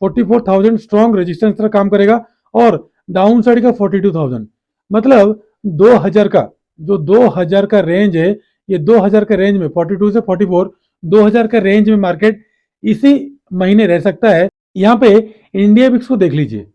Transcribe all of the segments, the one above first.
44,000 strong resistance तरह काम करेगा और डाउन साइड का 42,000, मतलब 2000 का जो 2000 का रेंज है, ये 2000 का रेंज में 42 से 44 2000 का रेंज में मार्केट इसी महीने रह सकता है। यहाँ पे इंडिया बिक्स को देख लीजिए,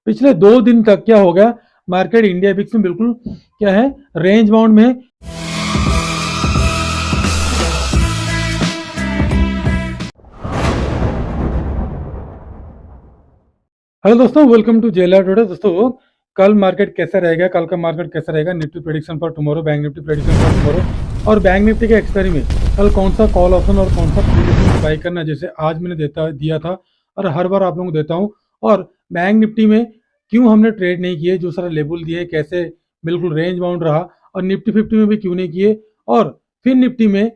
पिछले 2 दिन तक क्या हो गया, मार्केट इंडिया बिक्स में बिल्कुल क्या है, रेंज बाउंड में है। हेलो दोस्तों, वेलकम टू जेएलआर टुडे। दोस्तों, कल मार्केट कैसा रहेगा, कल का मार्केट कैसा रहेगा, Nifty prediction for tomorrow, bank Nifty prediction for tomorrow और बैंक निफ्टी के एक्सपायरी में कल कौन सा कॉल ऑप्शन और कौन सा प्रेडिक्शन बाई करना, जैसे आज मैंने दिया था और हर बार आप लोगों को देता हूँ। और बैंक निफ्टी में क्यों हमने ट्रेड नहीं किए, जो सारा लेवल दिए कैसे बिल्कुल रेंज बाउंड रहा, और निफ्टी 50 में भी क्यों नहीं किए, और फिर निफ्टी में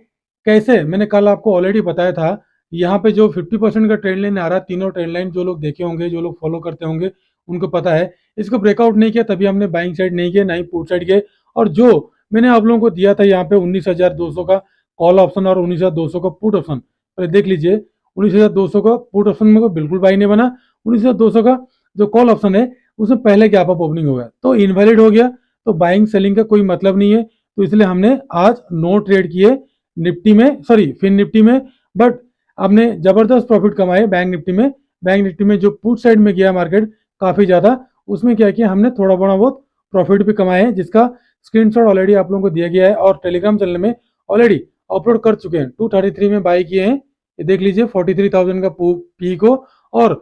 कैसे, मैंने कल आपको ऑलरेडी बताया था। यहाँ पे जो 50% का ट्रेंड लाइन आ रहा है, तीनों ट्रेंड लाइन जो लोग देखे होंगे, जो लोग फॉलो करते होंगे, उनको पता है। इसको ब्रेकआउट नहीं किया तभी हमने बाइंग साइड नहीं किया, ना ही पुट साइड किए। और जो मैंने आप लोगों को दिया था यहाँ पे 19,200 का कॉल ऑप्शन और 19,200 का पुट ऑप्शन, पहले देख लीजिए। 19,200 का पुट ऑप्शन में बिल्कुल बाई नहीं बना, 19,200 का जो कॉल ऑप्शन है उसमें पहले गैप अप ओपनिंग हो गया तो इनवैलिड हो गया, तो बाइंग सेलिंग का कोई मतलब नहीं है। तो इसलिए हमने आज नो ट्रेड किए निफ्टी में, सॉरी फिन निफ्टी में, बट आपने जबरदस्त प्रॉफिट कमाए बैंक निफ्टी में। बैंक निफ्टी में जो पुट साइड में गया मार्केट काफी ज्यादा, उसमें क्या किया हमने, थोड़ा बड़ा बहुत प्रॉफिट भी कमाए हैं, जिसका स्क्रीनशॉट ऑलरेडी आप लोगों को दिया गया है और टेलीग्राम चैनल में ऑलरेडी अपलोड कर चुके हैं। 233 में बाई किए हैं, ये देख लीजिए 43,000 का पी को, और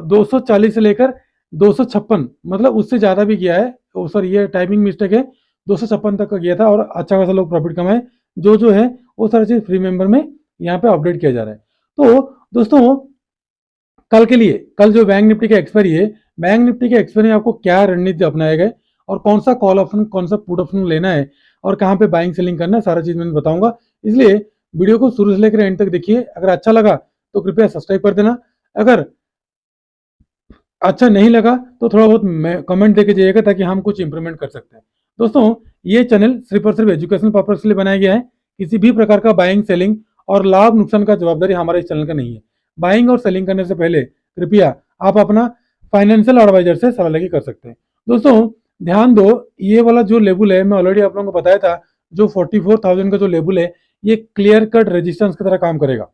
240 से लेकर 256, मतलब उससे ज्यादा भी गया है। सर ये टाइमिंग मिस्टेक है, 256 तक का गया था और अच्छा खासा लोग प्रॉफिट कमाए। जो है वो सारी चीज फ्री मेंबर में यहाँ पे अपडेट किया जा रहा है। तो दोस्तों, कल के लिए, कल जो बैंक निफ्टी का एक्सपायरी है, बैंक निफ्टी के एक्सपायरी में आपको क्या रणनीति अपनाएगा और कौन सा कॉल ऑप्शन कौन सा पुट ऑप्शन लेना है और कहाँ पे बाइंग सेलिंग करना है, सारा चीज मैं बताऊंगा। इसलिए वीडियो को शुरू से लेकर एंड तक देखिए। अगर अच्छा लगा तो कृपया सब्सक्राइब कर देना, अगर अच्छा नहीं लगा तो थोड़ा बहुत कमेंट देके जाइएगा ताकि हम कुछ इंप्रूवमेंट कर सकते हैं। दोस्तों, ये चैनल सिर्फ और सिर्फ एजुकेशनल पर्पज के लिए बनाया गया है, किसी भी प्रकार का बाइंग सेलिंग और लाभ नुकसान का जवाबदारी हमारे इस चैनल का नहीं है। बाइंग और सेलिंग करने से पहले कृपया आप अपना फाइनेंशियल एडवाइजर से सलाह लेके कर सकते हैं। दोस्तों, ध्यान दो, ये वाला जो लेवल है मैं ऑलरेडी आप लोगों को बताया था, जो 44,000 का जो लेवल है, ये क्लियर कट रेजिस्टेंस की तरह काम करेगा।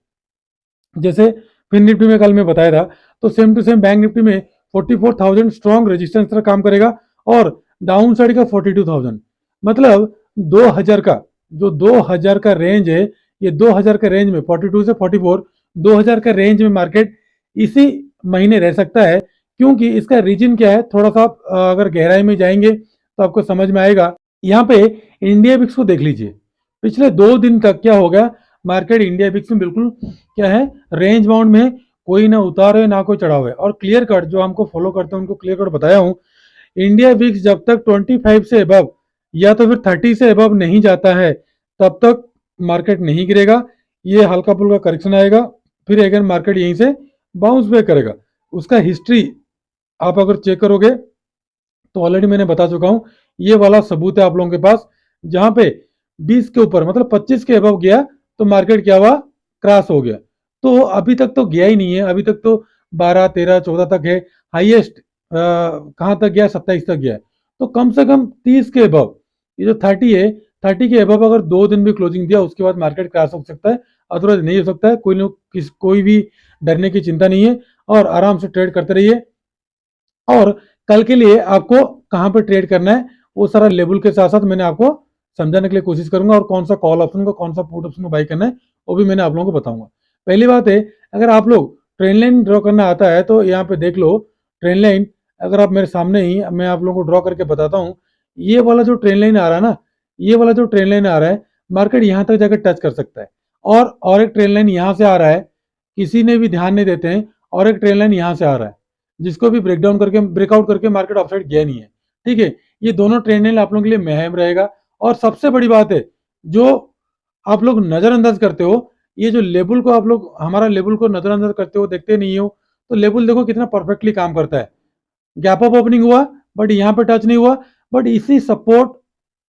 जैसे फिन निफ्टी में कल मैं बताया था, तो same to same bank Nifty में 44,000 स्ट्रॉन्ग रेजिस्टेंस तरह काम करेगा और डाउन साइड का 42,000, मतलब 2000 का जो 2000 का रेंज है, ये 2000 का रेंज में 42 से 44 2000 का रेंज में मार्केट इसी महीने रह सकता है। क्योंकि इसका रीजन क्या है, थोड़ा सा आप अगर गहराई में जाएंगे तो आपको समझ में आएगा। यहाँ पे इंडिया बिक्स को देख लीजिए, पिछले 2 दिन तक क्या हो गया, मार्केट इंडिया बिक्स में बिल्कुल क्या है, रेंज बाउंड में है, कोई ना उतार है ना कोई चढ़ाव है। और क्लियर कट जो हमको फॉलो करते हैं उनको क्लियर कट बताया हूँ, इंडिया विक्स जब तक 25 से अबव या तो फिर 30 से अबव नहीं जाता है तब तक मार्केट नहीं गिरेगा। ये हल्का फुल्का करेक्शन आएगा, फिर अगर मार्केट यहीं से बाउंस बैक करेगा। उसका हिस्ट्री आप अगर चेक करोगे तो ऑलरेडी मैंने बता चुका हूं, ये वाला सबूत है आप लोगों के पास। जहां पे 20 के ऊपर मतलब 25 के अबव गया तो मार्केट क्या हुआ, क्रैश हो गया। तो अभी तक तो गया ही नहीं है, अभी तक तो 12 13 14 तक है, हाईएस्ट कहाँ तक गया, 27 तक गया है। तो कम से कम 30 के अबव, ये जो 30 है, 30 के अबव अगर 2 दिन भी क्लोजिंग दिया उसके बाद मार्केट क्रैश हो सकता है, अदरवाइज नहीं हो सकता है। कोई भी डरने की चिंता नहीं है और आराम से ट्रेड करते रहिए। और कल के लिए आपको कहाँ पे ट्रेड करना है वो सारा लेवल के साथ साथ मैंने आपको समझाने के लिए कोशिश करूंगा, और कौन सा कॉल ऑप्शन को कौन सा पुट ऑप्शन को बाई करना है वो भी मैंने आप लोगों को बताऊंगा। पहली बात है, अगर आप लोग ट्रेन लाइन ड्रॉ करना आता है तो यहाँ पे देख लो ट्रेन लाइन। अगर आप मेरे सामने ही, मैं आप लोगों को ड्रॉ करके बताता हूँ, ये वाला जो ट्रेन लाइन आ रहा है ना, ये वाला जो ट्रेन लाइन आ रहा है, मार्केट यहाँ तक जाकर टच कर सकता है। और एक ट्रेन लाइन यहाँ से आ रहा है, किसी ने भी ध्यान नहीं देते हैं, और एक ट्रेन लाइन यहाँ से आ रहा है, जिसको भी ब्रेकआउट करके मार्केट ऑफसाइड गया नहीं है। ठीक है, ये दोनों ट्रेंड लाइन आप लोगों के लिए महम रहेगा। और सबसे बड़ी बात है, जो आप लोग नजरअंदाज करते हो, ये जो लेवल को आप लोग, हमारा लेवल को नजरअंदाज करते हो, देखते नहीं हो, तो लेवल देखो कितना परफेक्टली काम करता है। गैप अप ओपनिंग हुआ बट यहाँ पे टच नहीं हुआ, बट इसी सपोर्ट,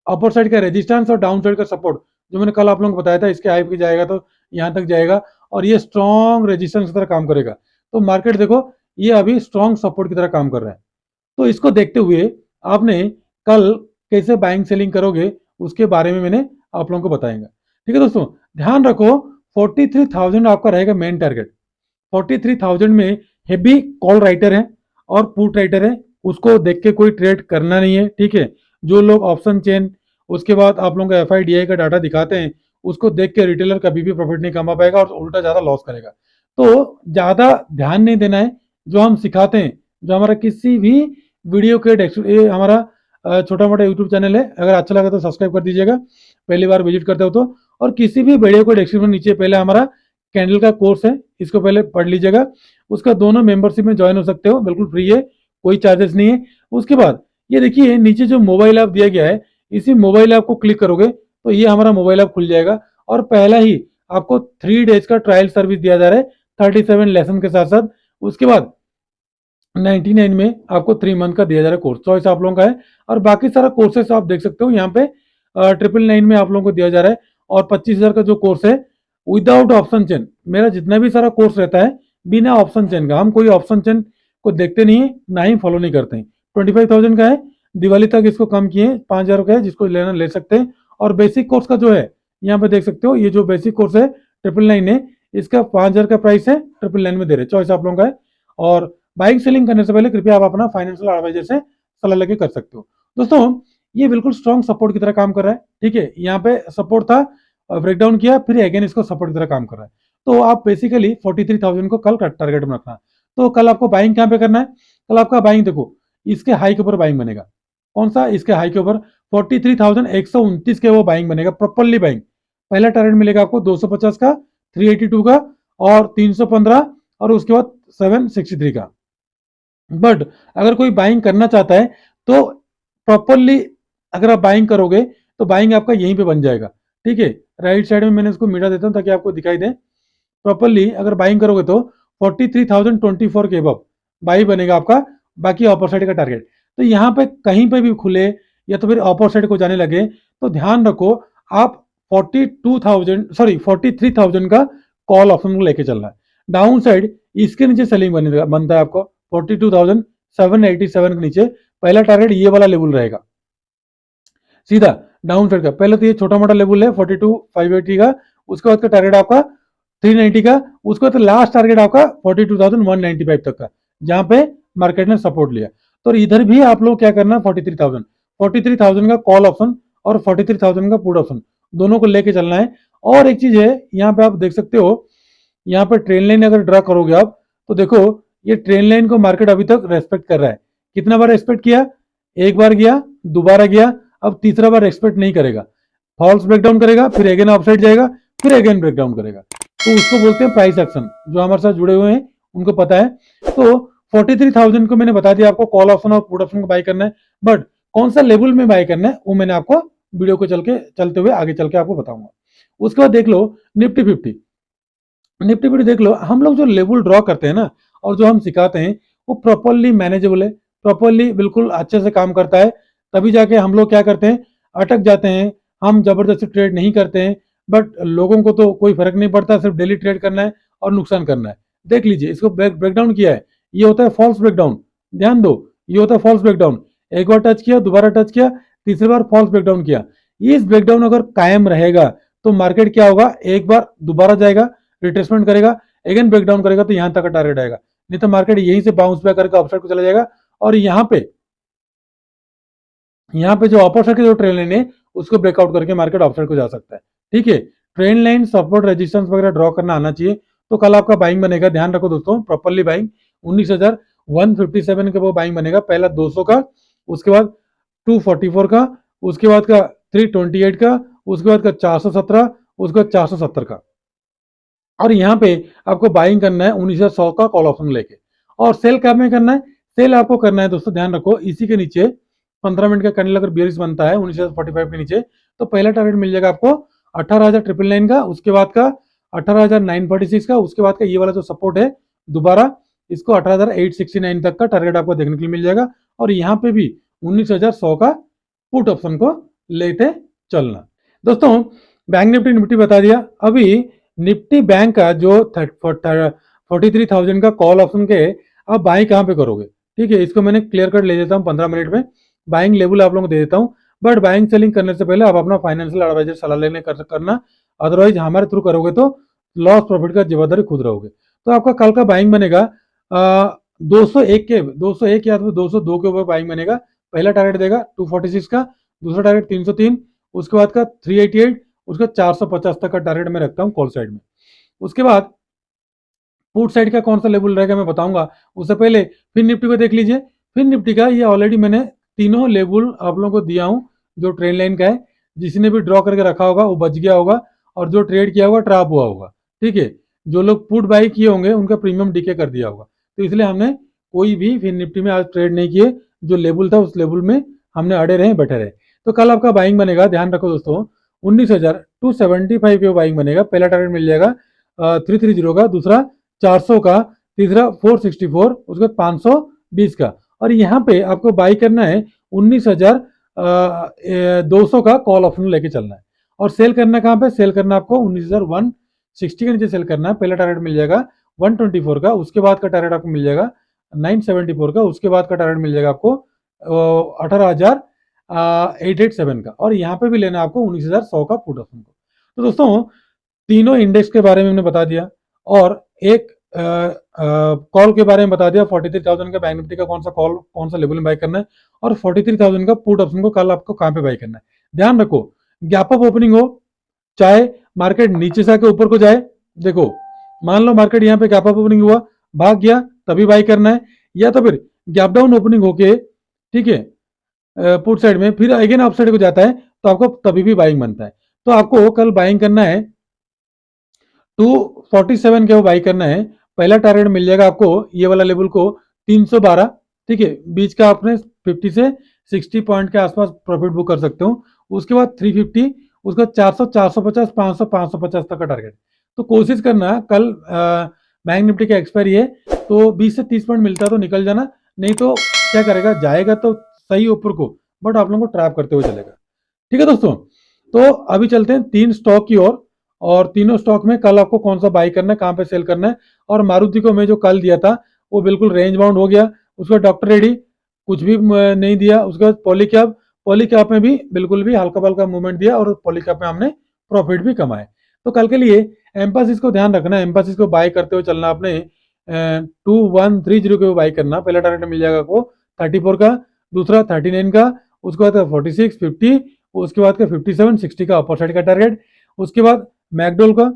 अपर साइड का रेजिस्टेंस और डाउन साइड का सपोर्ट जो मैंने कल आप लोगों को बताया था, इसके हाई पे जाएगा तो यहाँ तक जाएगा और ये स्ट्रॉन्ग रेजिस्टेंस की तरह काम करेगा। तो मार्केट देखो ये अभी स्ट्रॉन्ग सपोर्ट की तरह काम कर रहा है। तो इसको देखते हुए आपने कल कैसे बाइंग सेलिंग करोगे उसके बारे में मैंने आप लोगों को बताएंगा। ठीक है दोस्तों, ध्यान रखो 43,000 आपका रहेगा मेन टारगेट। 43,000 में हेवी कॉल राइटर है और पुट राइटर है, उसको देख के कोई ट्रेड करना नहीं है। ठीक है, जो लोग ऑप्शन चेन उसके बाद आप लोगों का FIDI का डाटा दिखाते हैं उसको देख के रिटेलर कभी भी प्रॉफिट नहीं कमा पाएगा और उल्टा ज्यादा लॉस करेगा। तो ज्यादा ध्यान नहीं देना है, जो हम सिखाते हैं, जो हमारा किसी भी वीडियो के ये हमारा छोटा मोटा यूट्यूब चैनल है, अगर अच्छा लगा तो सब्सक्राइब कर दीजिएगा, पहली बार विजिट करते हो तो। और किसी भी वीडियो को डिस्क्रिप्शन नीचे पहले हमारा कैंडल का कोर्स है, इसको पहले पढ़ लीजिएगा। उसका दोनों मेंबरशिप में ज्वाइन हो सकते हो, बिल्कुल फ्री है, कोई चार्जेस नहीं है। उसके बाद ये देखिए नीचे जो मोबाइल ऐप दिया गया है, इसी मोबाइल ऐप को क्लिक करोगे तो ये हमारा मोबाइल ऐप खुल जाएगा और पहला ही आपको 3 डेज का ट्रायल सर्विस दिया जा रहा है 37 लेसन के साथ साथ। उसके बाद 99 में आपको 3 मंथ का दिया जा रहा है कोर्स, चॉइस आप लोगों का है। और बाकी सारा कोर्सेस आप देख सकते हो यहाँ पे 999 में आप लोगों को दिया जा रहा है। और 25,000 का जो कोर्स है विदाउट ऑप्शन चेन, मेरा जितना भी सारा कोर्स रहता है बिना ऑप्शन चेन का, हम कोई ऑप्शन चेन को देखते नहीं है ना ही फॉलो नहीं करते हैं। 25,000 का है, दिवाली तक इसको कम किए, 5,000 का है, जिसको लेना ले सकते हैं। और बेसिक कोर्स का जो है यहाँ पे देख सकते हो, ये जो बेसिक कोर्स है 999 है, इसका 5,000 का प्राइस है, 999 में दे रहे, चॉइस आप लोगों का है। और बाइंग सेलिंग करने से पहले कृपया आप अपना फाइनेंशियल एडवाइजर से सलाह लेके कर सकते हो। दोस्तों ये बिल्कुल स्ट्रॉन्ग सपोर्ट की तरह काम कर रहा है। ठीक है, यहाँ पे सपोर्ट था, ब्रेकडाउन किया, फिर अगेन इसको सपोर्ट की तरह काम कर रहा है। तो आप बेसिकली 43,000 को कल का टारगेट में रखना। तो कल आपको बाइंग कहाँ पे करना है, कल आपका बाइंग देखो इसके हाई के ऊपर बाइंग बनेगा। कौन सा, इसके हाई के ऊपर 43,129 के वो बाइंग बनेगा, प्रॉपरली बाइंग। पहला टारगेट मिलेगा आपको 250 का, 382 का और 315 और उसके बाद 763 का। बट अगर कोई बाइंग करना चाहता है तो प्रॉपरली अगर आप बाइंग करोगे तो बाइंग आपका यहीं पे बन जाएगा। ठीक है, राइट साइड में मैंने इसको मिटा देता हूं ताकि आपको दिखाई दे। प्रॉपरली अगर बाइंग करोगे तो 43,024 के अब बाई बनेगा आपका, बाकी अपर साइड का टारगेट। तो यहाँ पे कहीं पे भी खुले या तो फिर अपर साइड को जाने लगे तो ध्यान रखो आप 43,000 का कॉल ऑप्शन को लेके चलना है। डाउन साइड इसके नीचे सेलिंग बनता है आपको 42,787 के नीचे। पहला टारगेट ये वाला लेवल रहेगा सीधा डाउन साइड का। पहले तो ये छोटा मोटा लेवल है 42,580 का, उसके बाद का टारगेट आपका 390 का, उसके बाद लास्ट टारगेट आपका 42,195 तक का, जहां पे मार्केट ने सपोर्ट लिया। तो इधर भी आप लोग क्या करना, 43,000 का कॉल ऑप्शन और 43,000 का पुट ऑप्शन दोनों को लेके चलना है। और एक चीज है यहाँ पे आप देख सकते हो, यहाँ पे ट्रेन लाइन अगर ड्रा करोगे आप तो देखो ये ट्रेन लाइन को मार्केट अभी तक रेस्पेक्ट कर रहा है। कितना बार रेस्पेक्ट किया, एक बार गया, दोबारा गया, अब तीसरा बार रेस्पेक्ट नहीं करेगा, फॉल्स ब्रेकडाउन करेगा, फिर अगेन अपसाइड जाएगा, फिर अगेन ब्रेकडाउन करेगा। तो उसको बोलते हैं प्राइस एक्शन, जो हमारे साथ जुड़े हुए हैं उनको पता है। तो 43,000 को मैंने बता दिया आपको कॉल ऑप्शन और पुट ऑप्शन को बाय करना है, बट कौन सा लेवल में बाय करना है वो मैंने आपको वीडियो को चलते हुए आगे चल के आपको बताऊंगा। उसके बाद देख लो निफ्टी 50, निफ्टी फिफ्टी देख लो। हम लोग जो लेवल ड्रॉ करते हैं ना और जो हम सिखाते हैं वो प्रॉपरली मैनेजेबल है, प्रॉपरली बिल्कुल अच्छे से काम करता है। तभी जाके हम लोग क्या करते हैं, अटक जाते हैं, हम जबरदस्ती ट्रेड नहीं करते हैं। बट लोगों को तो कोई फर्क नहीं पड़ता, सिर्फ डेली ट्रेड करना है और नुकसान करना है। देख लीजिए इसको ब्रेकडाउन किया है, ये होता है फॉल्स ब्रेकडाउन, ध्यान दो, ये होता है फॉल्स ब्रेकडाउन। एक बार टच किया, दोबारा टच किया, तीसरी बार फॉल्स ब्रेकडाउन किया। इस ब्रेकडाउन अगर कायम रहेगा तो मार्केट क्या होगा, एक बार दोबारा जाएगा, रिट्रेसमेंट करेगा, अगेन ब्रेकडाउन करेगा, तो यहां तक का टारगेट आएगा। नहीं तो मार्केट यहीं से बाउंस बैक करके अपसाइड को चला जाएगा और यहाँ पे जो अपर साइड की जो ट्रेन लाइन है उसको ब्रेकआउट करके मार्केट अपसाइड को जा सकता है। ठीक है, ट्रेन लाइन सपोर्ट रेजिस्टेंस वगैरह ड्रॉ करना आना चाहिए। तो कल आपका बाइंग बनेगा, ध्यान रखो दोस्तों, प्रॉपरली बाइंग 19,157 के वो बाइंग बनेगा, पहला 200 का, उसके बाद 244 का, उसके बाद का 328 का, उसके बाद का 417, उसके बाद 470 का। और यहाँ पे आपको बाइंग करना है 19,100 का कॉल ऑप्शन लेके। और सेल कब में करना है, सेल आपको करना है दोस्तों, ध्यान रखो इसी के नीचे 15 मिनट का कैंडल अगर बेयरिश बनता है 19,045 के नीचे, तो पहला टारगेट मिल जाएगा आपको 18,999 का, उसके बाद का 18,946 का, उसके बाद का ये वाला जो सपोर्ट है दोबारा इसको 18,869 तक का टारगेट आपको देखने के लिए मिल जाएगा। और यहाँ पे भी 19,100 का पुट ऑप्शन को लेते चलना। दोस्तों बैंक निफ्टी बता दिया। अभी निफ्टी बैंक का जो 43,000 का कॉल ऑप्शन के आप बाई कहाँ पे करोगे, ठीक है। इसको मैंने क्लियर कट ले देता हूँ 15 मिनट में, बाइंग लेवल आप लोगों को दे देता हूँ। बट बाइंग सेलिंग करने से पहले आप अपना फाइनेंशियल एडवाइजर सलाह लेने करना, अदरवाइज हमारे थ्रू करोगे तो लॉस प्रॉफिट का जिम्मेदारी खुद रहोगे। तो आपका कल का बाइंग बनेगा 201 या 202 के ऊपर बाइंग बनेगा। पहला टारगेट देगा 246 का, दूसरा टारगेट 303, उसके बाद का 388, उसका 450 तक का टारगेट मैं रखता हूँ कॉल साइड में। उसके बाद पुट साइड का कौन सा लेवल रहेगा मैं बताऊंगा, उससे पहले फिर निफ्टी को देख लीजिए। फिर निफ्टी का ये ऑलरेडी मैंने तीनों लेवल आप लोगों को दिया हूं, जो ट्रेन लाइन का है। जिसने भी ड्रॉ करके रखा होगा वो बच गया होगा, और जो ट्रेड किया होगा ट्रैप हुआ होगा, ठीक है। जो लोग पुट बाई किए होंगे उनका प्रीमियम डीके कर दिया होगा। तो इसलिए हमने कोई भी फिर निफ्टी में आज ट्रेड नहीं किए, जो लेवल था उस लेवल में हमने अड़े रहे बैठे रहे। तो कल आपका बाइंग बनेगा, ध्यान रखो दोस्तों, 19,275 के बाइंग बनेगा। पहला टारगेट मिल जाएगा 330 का, दूसरा 400 का, तीसरा 464, उसके बाद 520 का। और यहाँ पे आपको बाई करना है 19,200 का कॉल ऑप्शन लेके चलना है। और सेल करना कहाँ पे, सेल करना आपको 19,160 के नीचे सेल करना है। पहला टारगेट मिल जाएगा 124 का, उसके बाद का टारगेट आपको मिल जाएगा 974 का, उसके बाद का टारगेट मिल जाएगा आपको 18,887 का। और यहाँ पे भी लेना आपको 19,100 का पुट ऑप्शन को। तो दोस्तों तीनों इंडेक्स के बारे में हमने बता दिया, और एक कॉल के बारे में बता दिया। 43,000 का बैंक निफ्टी का कौन सा कॉल, कौन सा लेवल में बाई करना है, और 43,000 का पुट ऑप्शन को कल आपको कहां पे बाई करना है। ध्यान रखो, गैप अप ओपनिंग हो, चाहे मार्केट नीचे से आके ऊपर को जाए, देखो मान लो मार्केट यहाँ पे गैप अप ओपनिंग हुआ, भाग गया, तभी बाई करना है। या तो फिर गैप डाउन ओपनिंग होके, ठीक है, पुट साइड में फिर अगेन अप साइड को जाता है, तो आपको तभी भी बाइंग बनता है। तो आपको कल बाइंग करना है 247 के वो बाई करना है। पहला टारगेट मिल जाएगा आपको ये वाला लेवल को 312, ठीक है। बीच का आपने 50 से 60 पॉइंट के आसपास प्रॉफिट बुक कर सकते हो। उसके बाद 350, उसके बाद 400, 450, 500, 550 तक का टारगेट। तो कोशिश करना कल बैंक निफ्टी का एक्सपायरी है, तो 20 से 30 पॉइंट मिलता है तो निकल जाना, नहीं तो क्या करेगा, जाएगा तो सही ऊपर को, बट आप लोगों को ट्रैप करते हुए चलेगा। ठीक है दोस्तों, तो अभी चलते हैं 3 स्टॉक की ओर, और तीनों स्टॉक में कल आपको कौन सा बाई करना है, कहां पे सेल करना है। और मारुति को मैं जो कल दिया था वो बिल्कुल रेंज बाउंड हो गया। उसका डॉक्टर रेडी कुछ भी नहीं दिया। उसके बाद पॉलीकैप में भी बिल्कुल भी हल्का बल्का मूवमेंट दिया, और पॉलीकैप में हमने प्रॉफिट भी कमाए। तो कल के लिए एम्फासिस को ध्यान रखना है, एम्फासिस को बाई करते हुए चलना आपने 2130 के बाई करना। पहला टारगेट मिल जाएगा आपको 34 का, दूसरा 39 का, उसके बाद 46, 50, उसके बाद का 57, 60 का अपर साइड का टारगेट। उसके बाद मैकडोल का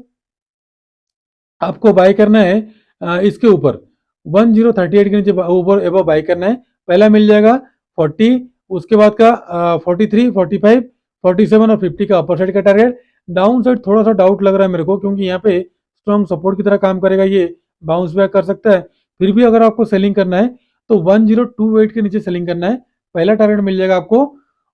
आपको बाई करना है इसके ऊपर 1038 के नीचे ऊपर एबव बाई करना है। पहला मिल जाएगा 40, उसके बाद का 43, 45, 47 और 50 का अपर साइड का टारगेट। डाउन साइड थोड़ा सा डाउट लग रहा है मेरे को, क्योंकि यहाँ पे स्ट्रॉन्ग सपोर्ट की तरह काम करेगा, ये बाउंस बैक कर सकता है। फिर भी अगर आपको सेलिंग करना है तो 1028 के नीचे सेलिंग करना है। पहला टारगेट मिल जाएगा आपको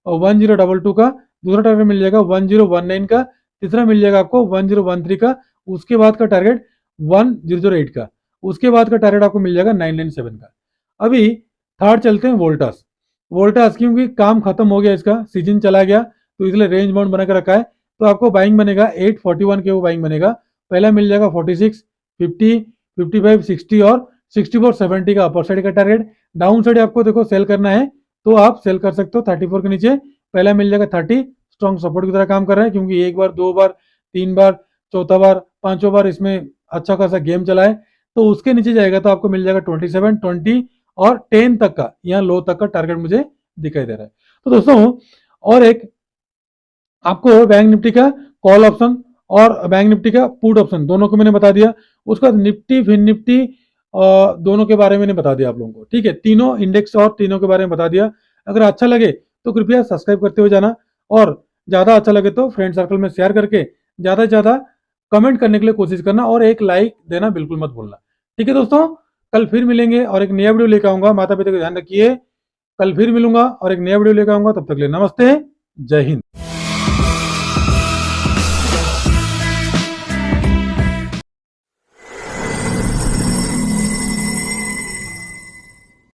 1022 का, दूसरा टारगेट मिल जाएगा 1019 का, तीसरा मिल जाएगा आपको 1013 का, उसके बाद का टारगेट 1008 का, उसके बाद का टारगेट आपको मिल जाएगा 997 का। अभी थर्ड चलते हैं वोल्टास। वोल्टास क्योंकि काम खत्म हो गया, इसका सीजन चला गया, तो इसलिए रेंज बाउंड बना के रखा है। तो आपको बाइंग बनेगा 841 के वो बाइंग बनेगा। पहला मिल जाएगा 46, 50, 55, 60 और 64, 70 का अपर साइड का टारगेट। डाउन साइड आपको देखो सेल करना है तो आप सेल कर सकते हो 34 के नीचे। पहला मिल जाएगा 30, स्ट्रॉन्ग सपोर्ट की तरह काम कर रहा है, क्योंकि एक बार, दो बार, तीन बार, चौथा बार, पांचों बार इसमें अच्छा खासा गेम चला है। तो उसके नीचे जाएगा तो आपको मिल जाएगा 27, 20 और 10 तक का, यहाँ लो तक का टारगेट मुझे दिखाई दे रहा है। तो दोस्तों और एक आपको बैंक निफ्टी का कॉल ऑप्शन और बैंक निफ्टी का पुट ऑप्शन दोनों को मैंने बता दिया। उसके बाद निफ्टी, फिन निफ्टी दोनों के बारे में मैंने बता दिया आप लोगों को, ठीक है। तीनों इंडेक्स और तीनों के बारे में बता दिया। अगर अच्छा लगे तो कृपया सब्सक्राइब करते हुए जाना, और ज्यादा अच्छा लगे तो फ्रेंड सर्कल में शेयर करके ज्यादा से ज्यादा कमेंट करने के लिए कोशिश करना, और एक लाइक देना बिल्कुल मत भूलना। ठीक है दोस्तों, कल फिर मिलेंगे और एक नया वीडियो लेकर आऊंगा। माता पिता का ध्यान रखिए। कल फिर मिलूंगा और एक नया वीडियो लेकर आऊंगा। तब तक के लिए नमस्ते, जय हिंद।